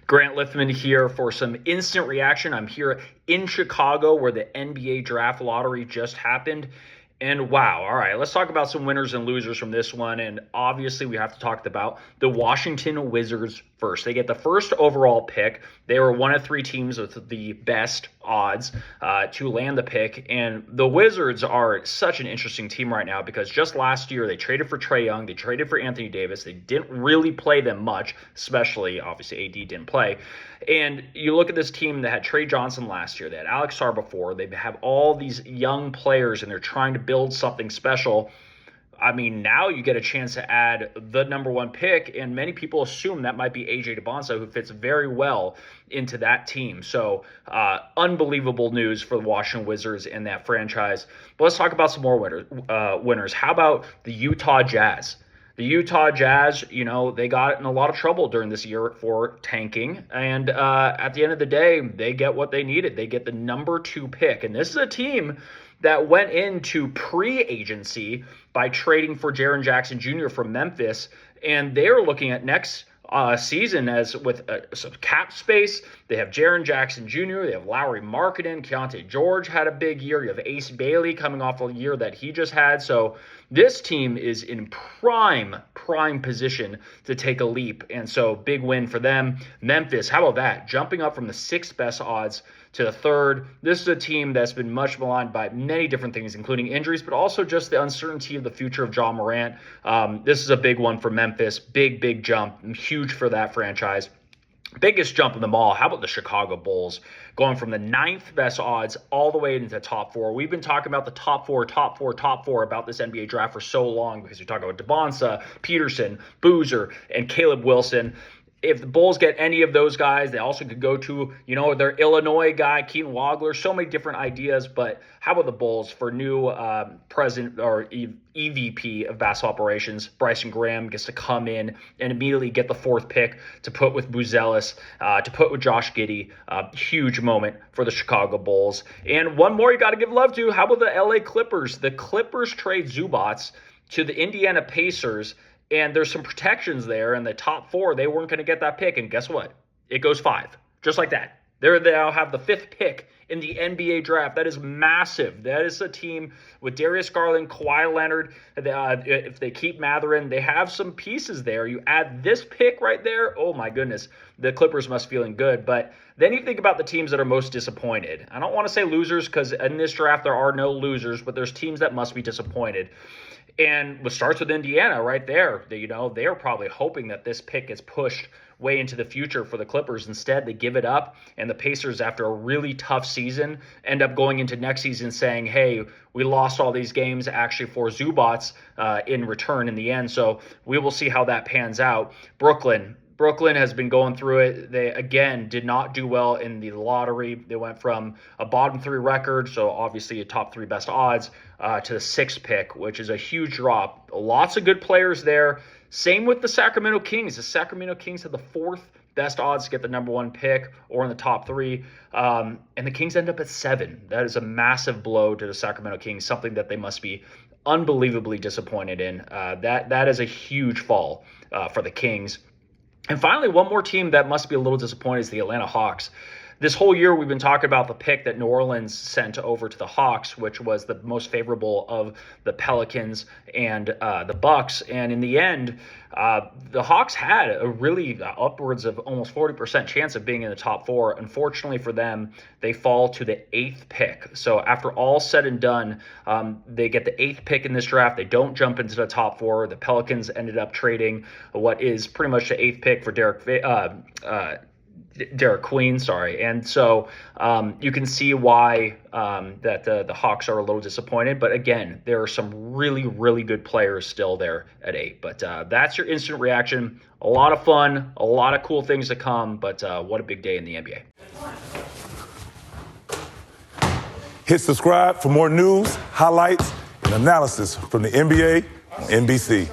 Grant Liffmann here for some instant reaction. I'm here in Chicago where the NBA draft lottery just happened. And wow, all right, let's talk about some winners and losers from this one. And obviously, we have to talk about the Washington Wizards first. They get the first overall pick. They were one of three teams with the best odds to land the pick. And the Wizards are such an interesting team right now because just last year, they traded for Trae Young. They traded for Anthony Davis. They didn't really play them much, especially, obviously, AD didn't play. And you look at this team that had Trey Johnson last year. They had Alex Sarr before. They have all these young players, and they're trying to build something special. I mean, now you get a chance to add the number one pick, and many people assume that might be AJ DeBonsa, who fits very well into that team. So unbelievable news for the Washington Wizards and that franchise. But let's talk about some more winners. How about the Utah Jazz? The Utah Jazz, they got in a lot of trouble during this year for tanking. And at the end of the day, they get what they needed. They get the number 2 pick. And this is a team that went into pre-agency by trading for Jaren Jackson Jr. from Memphis. And they're looking at next season as with some cap space. They have Jaren Jackson Jr., they have Lauri Markkanen, Keontae George had a big year. You have Ace Bailey coming off a year that he just had. So this team is in prime position to take a leap. And so big win for them. Memphis, how about that? Jumping up from the 6th best odds to the 3rd. This is a team that's been much maligned by many different things, including injuries, but also just the uncertainty of the future of Ja Morant. This is a big one for Memphis. Big jump. Huge for that franchise. Biggest jump of them all. How about the Chicago Bulls going from the 9th best odds all the way into the top 4? We've been talking about the top four about this NBA draft for so long because we talk about DeBonsa, Peterson, Boozer, and Caleb Wilson. If the Bulls get any of those guys, they also could go to, their Illinois guy, Keaton Wagler, so many different ideas. But how about the Bulls for new president or EVP of basketball operations? Bryson Graham gets to come in and immediately get the 4th pick to put with Buzelis, to put with Josh Giddey. Huge moment for the Chicago Bulls. And one more you got to give love to. How about the LA Clippers? The Clippers trade Zubats to the Indiana Pacers. And there's some protections there in the top 4. They weren't going to get that pick. And guess what? It goes 5. Just like that. They now have the 5th pick in the NBA draft. That is massive. That is a team with Darius Garland, Kawhi Leonard. If they keep Mathurin, they have some pieces there. You add this pick right there. Oh, my goodness. The Clippers must be feeling good. But then you think about the teams that are most disappointed. I don't want to say losers because in this draft there are no losers, but there's teams that must be disappointed. And it starts with Indiana right there. They're probably hoping that this pick gets pushed way into the future for the Clippers. Instead, they give it up, and the Pacers, after a really tough season, end up going into next season saying, hey, we lost all these games actually for Zubats in return in the end. So we will see how that pans out. Brooklyn has been going through it. They, again, did not do well in the lottery. They went from a bottom 3 record, so obviously a top 3 best odds, to the 6th pick, which is a huge drop. Lots of good players there. Same with the Sacramento Kings. The Sacramento Kings had the 4th best odds to get the number 1 pick or in the top 3. And the Kings end up at 7. That is a massive blow to the Sacramento Kings, something that they must be unbelievably disappointed in. That is a huge fall for the Kings. And finally, one more team that must be a little disappointed is the Atlanta Hawks. This whole year, we've been talking about the pick that New Orleans sent over to the Hawks, which was the most favorable of the Pelicans and the Bucks. And in the end, the Hawks had a really upwards of almost 40% chance of being in the top 4. Unfortunately for them, they fall to the 8th pick. So after all said and done, they get the 8th pick in this draft. They don't jump into the top 4. The Pelicans ended up trading what is pretty much the 8th pick for Derek Queen, and so you can see why that the Hawks are a little disappointed. But again, there are some really good players still there at 8. But that's your instant reaction. A lot of fun, a lot of cool things to come. But what a big day in the NBA. Hit subscribe for more news, highlights, and analysis from the NBA on NBC.